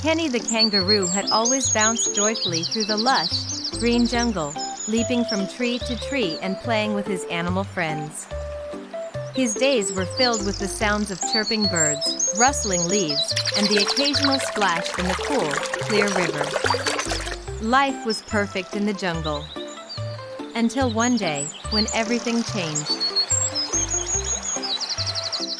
Kenny the Kangaroo had always bounced joyfully through the lush, green jungle, leaping from tree to tree and playing with his animal friends. His days were filled with the sounds of chirping birds, rustling leaves, and the occasional splash in the cool, clear river. Life was perfect in the jungle. Until one day, when everything changed.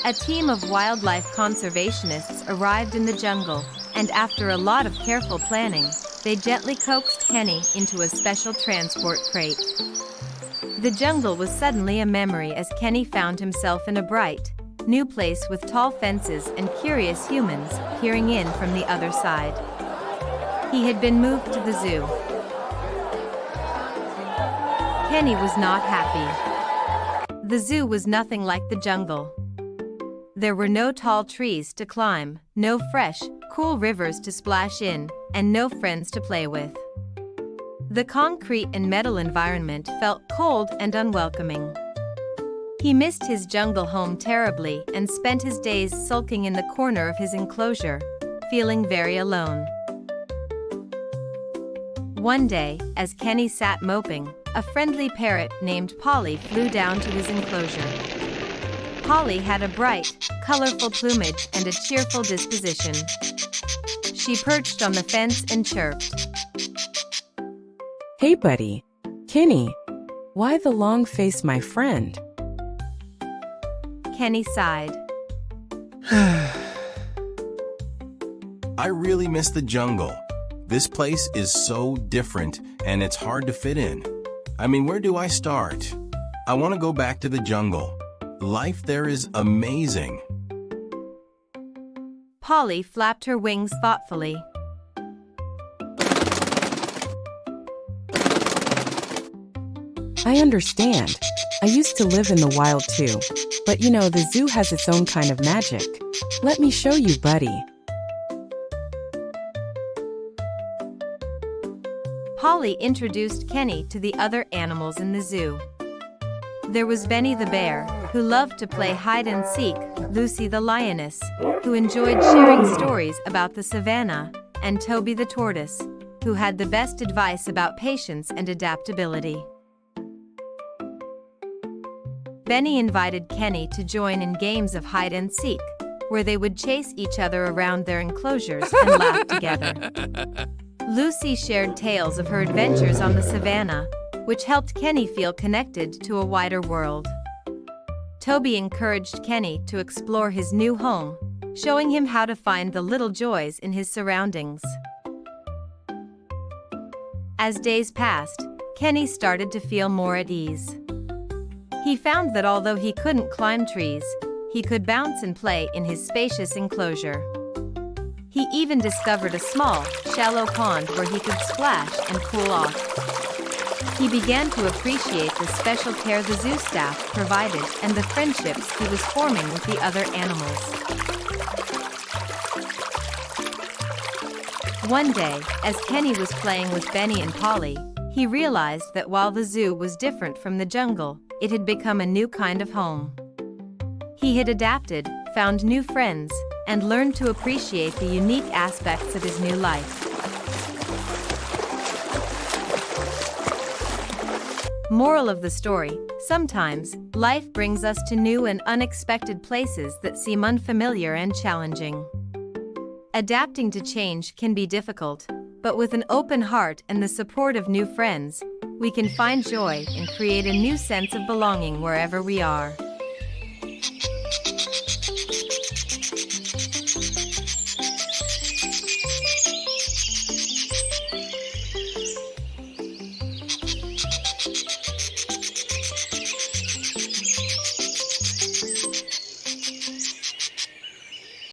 A team of wildlife conservationists arrived in the jungle, and after a lot of careful planning, they gently coaxed Kenny into a special transport crate. The jungle was suddenly a memory as Kenny found himself in a bright, new place with tall fences and curious humans peering in from the other side. He had been moved to the zoo. Kenny was not happy. The zoo was nothing like the jungle. There were no tall trees to climb, no fresh, cool rivers to splash in, and no friends to play with. The concrete and metal environment felt cold and unwelcoming. He missed his jungle home terribly and spent his days sulking in the corner of his enclosure, feeling very alone. One day, as Kenny sat moping, a friendly parrot named Polly flew down to his enclosure. Polly had a bright, colorful plumage and a cheerful disposition. She perched on the fence and chirped. "Hey buddy, Kenny, why the long face, my friend?" Kenny sighed. I really miss the jungle. This place is so different and it's hard to fit in. I mean, where do I start? I want to go back to the jungle. Life there is amazing. Polly flapped her wings thoughtfully. I understand. I used to live in the wild too. But you know, the zoo has its own kind of magic. Let me show you, buddy. Polly introduced Kenny to the other animals in the zoo. There was Benny the bear, who loved to play hide and seek, Lucy the lioness, who enjoyed sharing stories about the savannah, and Toby the tortoise, who had the best advice about patience and adaptability. Benny invited Kenny to join in games of hide and seek, where they would chase each other around their enclosures and laugh together. Lucy shared tales of her adventures on the savannah, which helped Kenny feel connected to a wider world. Toby encouraged Kenny to explore his new home, showing him how to find the little joys in his surroundings. As days passed, Kenny started to feel more at ease. He found that although he couldn't climb trees, he could bounce and play in his spacious enclosure. He even discovered a small, shallow pond where he could splash and cool off. He began to appreciate the special care the zoo staff provided and the friendships he was forming with the other animals. One day, as Kenny was playing with Benny and Polly, he realized that while the zoo was different from the jungle, it had become a new kind of home. He had adapted, found new friends, and learned to appreciate the unique aspects of his new life. Moral of the story: sometimes, life brings us to new and unexpected places that seem unfamiliar and challenging. Adapting to change can be difficult, but with an open heart and the support of new friends, we can find joy and create a new sense of belonging wherever we are.